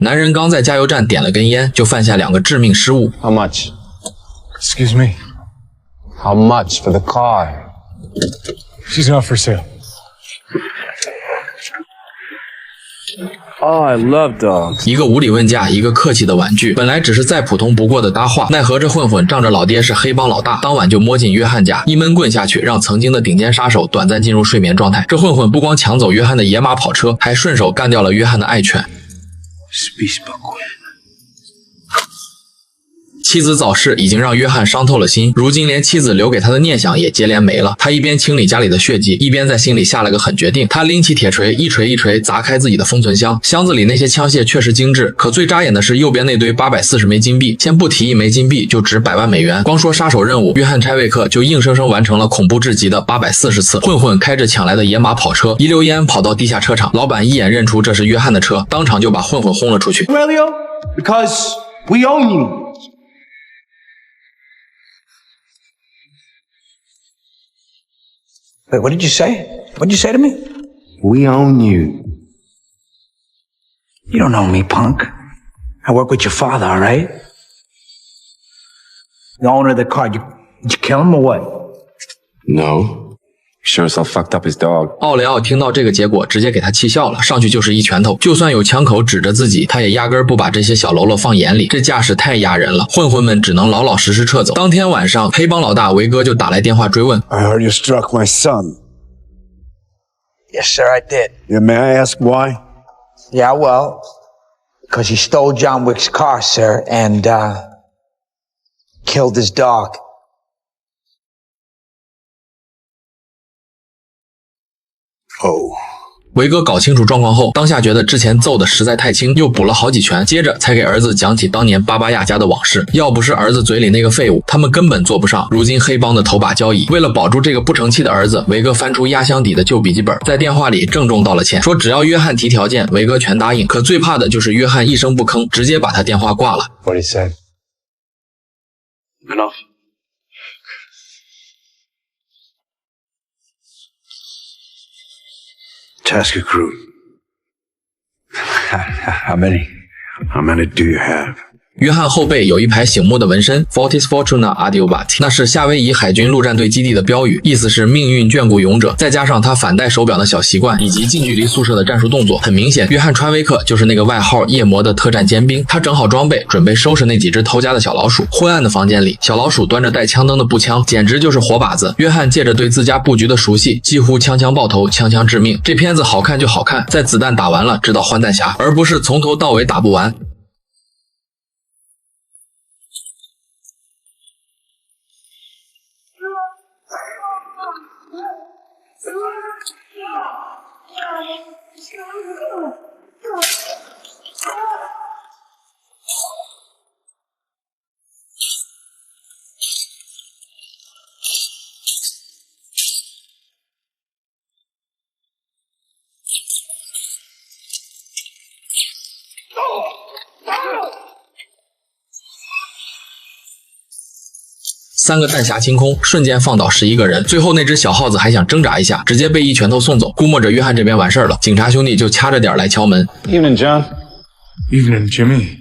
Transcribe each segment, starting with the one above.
男人刚在加油站点了根烟，就犯下2个致命失误。How much? Excuse me. How much for the car? She's not for sale. Oh, I love dogs. 一个无理问价，一个客气的婉拒，本来只是再普通不过的搭话，奈何这混混仗着老爹是黑帮老大，当晚就摸进约翰家，一闷棍下去，让曾经的顶尖杀手短暂进入睡眠状态。这混混不光抢走约翰的野马跑车，还顺手干掉了约翰的爱犬。妻子早逝已经让约翰伤透了心，如今连妻子留给他的念想也接连没了。他一边清理家里的血迹，一边在心里下了个狠决定。他拎起铁锤，一锤一锤砸开自己的封存箱，箱子里那些枪械确实精致，可最扎眼的是右边那堆840枚金币。先不提1枚金币就值100万美元，光说杀手任务，约翰·柴维克就硬生生完成了恐怖至极的840次。混混开着抢来的野马跑车，一溜烟跑到地下车场，老板一眼认出这是约翰的车，当场就把混混轰了出去。 Aurelio, because we own you. Wait, what did you say? What did you say to me? We own you. You don't know me, punk. I work with your father, all right? The owner of the car. Did you kill him or what? No. Sure as hell fucked up his dog. 奥雷奥听到这个结果，直接给他气笑了，上去就是一拳头。就算有枪口指着自己，他也压根不把这些小喽啰放眼里，这架势太压人了。混混们只能老老实实撤走。当天晚上，黑帮老大维哥就打来电话追问 I heard you struck my son. Yes, sir, I did. Yeah, may I ask why? Yeah, well, because he stole John Wick's car, sir, and, killed his dog. Oh. 维哥搞清楚状况后，当下觉得之前揍的实在太轻，又补了好几拳，接着才给儿子讲起当年巴巴亚家的往事。要不是儿子嘴里那个废物，他们根本做不上如今黑帮的头把交椅。为了保住这个不成器的儿子，维哥翻出压箱底的旧笔记本，在电话里郑重道了歉，说只要约翰提条件，维哥全答应。可最怕的就是约翰一声不吭，直接把他电话挂了。 What he said? Enough. Tasker crew. How many? How many do you have? 约翰后背有一排醒目的纹身 Fortis Fortuna Adiubat， 那是夏威夷海军陆战队基地的标语，意思是命运眷顾勇者。再加上他反戴手表的小习惯，以及近距离宿舍的战术动作，很明显，约翰·川威克就是那个外号夜魔的特战尖兵。他整好装备，准备收拾那几只偷家的小老鼠。昏暗的房间里，小老鼠端着带枪灯的步枪，简直就是活靶子。约翰借着对自家布局的熟悉，几乎枪枪爆头，枪枪致命。这片子好看就好看，在子弹打完了知道换弹匣，而不是从头到尾打不完。3个弹匣清空，瞬间放倒11个人。最后那只小耗子还想挣扎一下，直接被一拳头送走。估摸着约翰这边完事儿了，警察兄弟就掐着点来敲门。 Evening, John. Evening, Jimmy.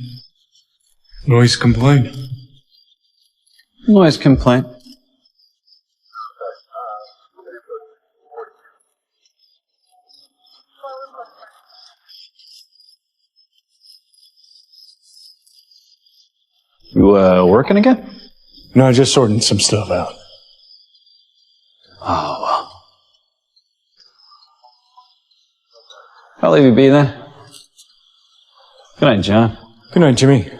Noise complaint. Noise complaint. You, working again? No, just sorting some stuff out. Oh, well. I'll leave you be then. Good night, John. Good night, Jimmy.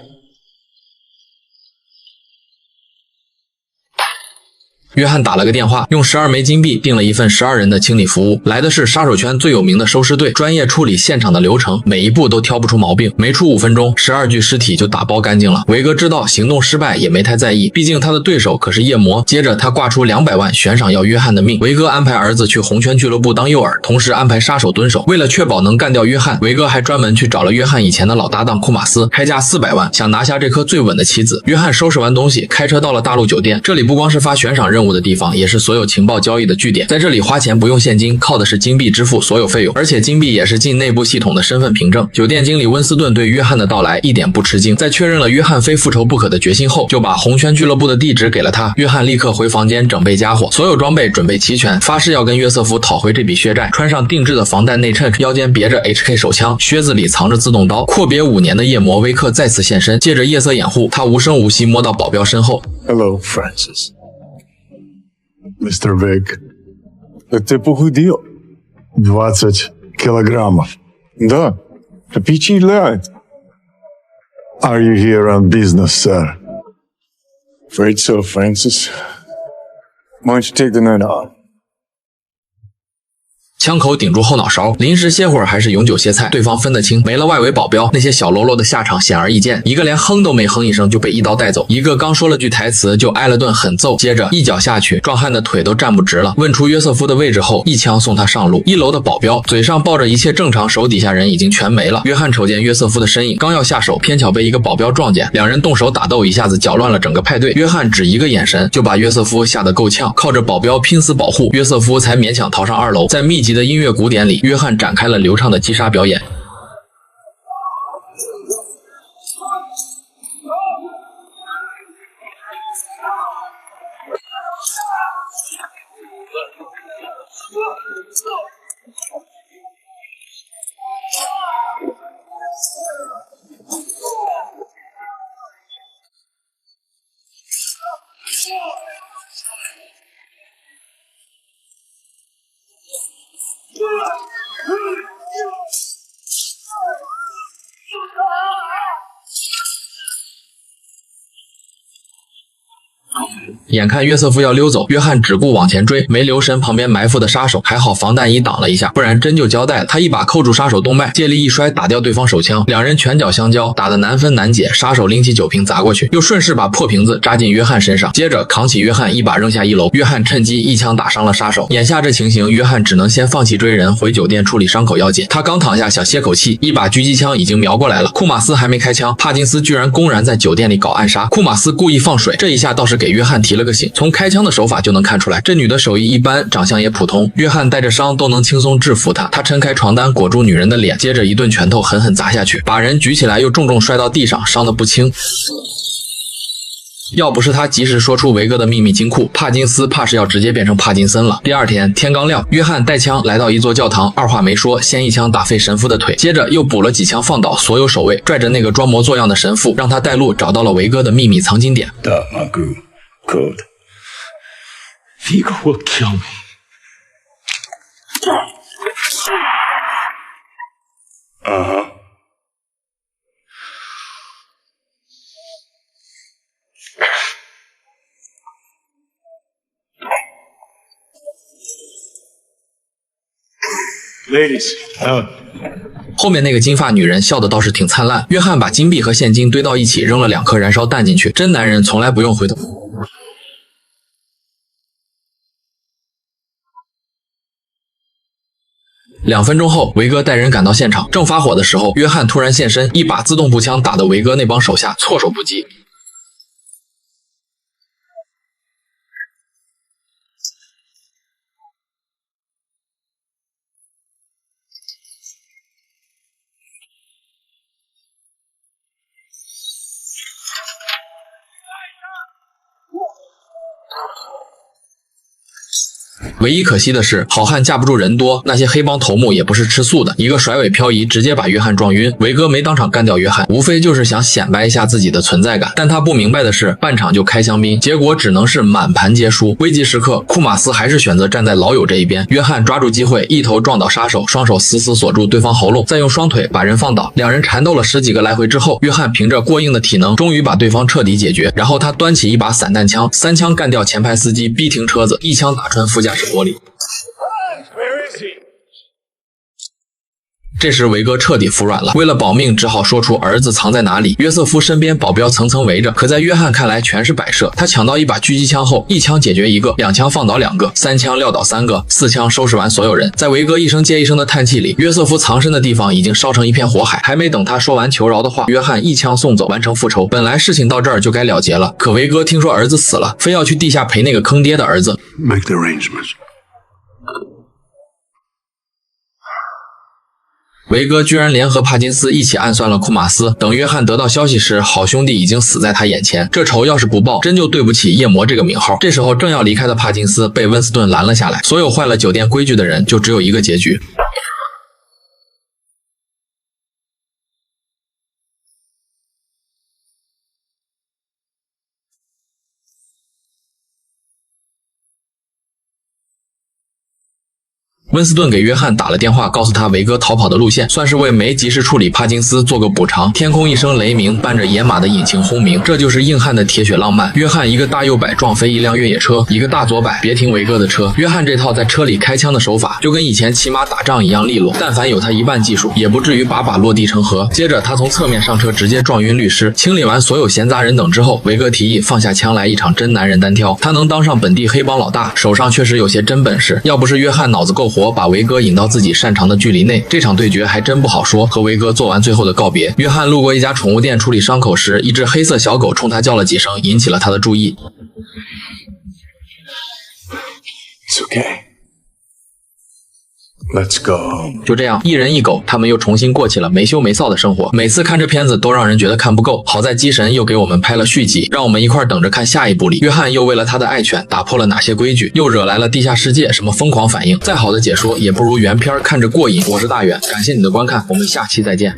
约翰打了个电话，用12枚金币订了一份12人的清理服务。来的是杀手圈最有名的收尸队，专业处理现场的流程，每一步都挑不出毛病。没出5分钟，12具尸体就打包干净了。维哥知道行动失败，也没太在意，毕竟他的对手可是夜魔。接着他挂出200万悬赏要约翰的命。维哥安排儿子去红圈俱乐部当诱饵，同时安排杀手蹲守。为了确保能干掉约翰，维哥还专门去找了约翰以前的老搭档库马斯，开价400万，想拿下这颗最稳的棋子。约翰收拾完东西，开车到了大陆酒店。这里不光是发悬赏任务务的地方，也是所有情报交易的据点。在这里花钱不用现金，靠的是金币支付所有费用，而且金币也是进内部系统的身份凭证。酒店经理温斯顿对约翰的到来一点不吃惊，在确认了约翰非复仇不可的决心后，就把红圈俱乐部的地址给了他。约翰立刻回房间整备家伙，所有装备准备齐全，发誓要跟约瑟夫讨回这笔血债。穿上定制的防弹内衬，腰间别着 HK 手枪，靴子里藏着自动刀。阔别5年的夜魔威克再次现身，借着夜色掩护，他无声无息摸到保镖身后。Hello, Francis. Mr. Vig. Это похудел. 20 килограммов. Да, впечатляет. Are you here on business, sir? Afraid so, Francis. Why don't you take the night off? 枪口顶住后脑勺，临时歇会儿还是永久歇菜，对方分得清。没了外围保镖，那些小喽啰的下场显而易见，一个连哼都没哼一声就被一刀带走，一个刚说了句台词就挨了顿狠揍，接着一脚下去，壮汉的腿都站不直了。问出约瑟夫的位置后，一枪送他上路。1楼的保镖嘴上抱着一切正常，手底下人已经全没了。约翰瞅见约瑟夫的身影，刚要下手，偏巧被一个保镖撞见，两人动手打斗，一下子搅乱了整个派对。约翰只一个眼神就把约瑟夫吓得够呛，靠着保镖拼死保护，约瑟夫才勉强逃上2楼。在密集的音乐鼓点里，约翰展开了流畅的击杀表演。眼看约瑟夫要溜走，约翰只顾往前追，没留神旁边埋伏的杀手，还好防弹衣挡了一下，不然真就交代了。他一把扣住杀手动脉，借力一摔打掉对方手枪，两人拳脚相交，打得难分难解。杀手拎起酒瓶砸过去，又顺势把破瓶子扎进约翰身上，接着扛起约翰一把扔下1楼。约翰趁机一枪打伤了杀手。眼下这情形，约翰只能先放弃追人，回酒店处理伤口要紧。他刚躺下想歇口气，一把狙击枪已经瞄过来了。库马斯还没开枪，帕金斯居然公然在酒店里搞暗杀。库马斯故意放水，这一下倒是给约翰提了个醒。从开枪的手法就能看出来，这女的手艺一般，长相也普通。约翰带着伤都能轻松制服她。他撑开床单裹住女人的脸，接着一顿拳头狠狠砸下去，把人举起来又重重摔到地上，伤得不轻。要不是他及时说出维哥的秘密金库，帕金斯怕是要直接变成帕金森了。第二天天刚亮，约翰带枪来到一座教堂，二话没说，先一枪打废神父的腿，接着又补了几枪放倒所有守卫，拽着那个装模作样的神父，让他带路找到了维哥的秘密藏金点。Good. Vigo will kill me. Uh-huh. Ladies, out. 后面那个金发女人笑得倒是挺灿烂。约翰把金币和现金堆到一起，扔了2颗燃烧弹进去。真男人从来不用回头。2分钟后，维哥带人赶到现场，正发火的时候，约翰突然现身，一把自动步枪打得维哥那帮手下措手不及。唯一可惜的是，好汉架不住人多，那些黑帮头目也不是吃素的，一个甩尾漂移直接把约翰撞晕。维哥没当场干掉约翰，无非就是想显摆一下自己的存在感，但他不明白的是，半场就开香槟，结果只能是满盘皆输。危急时刻，库马斯还是选择站在老友这一边。约翰抓住机会，一头撞倒杀手，双手死死锁住对方喉咙，再用双腿把人放倒。两人缠斗了10几个来回之后，约翰凭着过硬的体能，终于把对方彻底解决。然后他端起一把散弹枪，3枪干掉前排司机，逼停车子，一枪打穿副驾驶玻璃。这时维哥彻底服软了，为了保命，只好说出儿子藏在哪里。约瑟夫身边保镖层层围着，可在约翰看来全是摆设。他抢到一把狙击枪后，一枪解决一个，2枪放倒2个，3枪撂倒3个，4枪收拾完所有人。在维哥一声接一声的叹气里，约瑟夫藏身的地方已经烧成一片火海。还没等他说完求饶的话，约翰一枪送走，完成复仇。本来事情到这儿就该了结了，可维哥听说儿子死了，非要去地下陪那个坑爹的儿子。 Make the arrangements. 维哥居然联合帕金斯一起暗算了库马斯。等约翰得到消息时，好兄弟已经死在他眼前。这仇要是不报，真就对不起夜魔这个名号。这时候正要离开的帕金斯被温斯顿拦了下来。所有坏了酒店规矩的人，就只有一个结局。温斯顿给约翰打了电话，告诉他维哥逃跑的路线，算是为没及时处理帕金斯做个补偿。天空一声雷鸣，伴着野马的引擎轰鸣，这就是硬汉的铁血浪漫。约翰一个大右摆撞飞一辆越野车，一个大左摆别停维哥的车。约翰这套在车里开枪的手法，就跟以前骑马打仗一样利落。但凡有他一半技术，也不至于把落地成盒。接着他从侧面上车，直接撞晕律师。清理完所有闲杂人等之后，维哥提议放下枪来一场真男人单挑。他能当上本地黑帮老大，手上确实有些真本事。要不是约翰脑子够活，把维哥引到自己擅长的距离内，这场对决还真不好说。和维哥做完最后的告别，约翰路过一家宠物店处理伤口时，一只黑色小狗冲他叫了几声，引起了他的注意。 It's okay. Let's go. 就这样，一人一狗，他们又重新过起了没羞没臊的生活。每次看这片子都让人觉得看不够，好在机神又给我们拍了续集，让我们一块等着看下一部里，约翰又为了他的爱犬打破了哪些规矩，又惹来了地下世界什么疯狂反应。再好的解说也不如原片看着过瘾。我是大远，感谢你的观看，我们下期再见。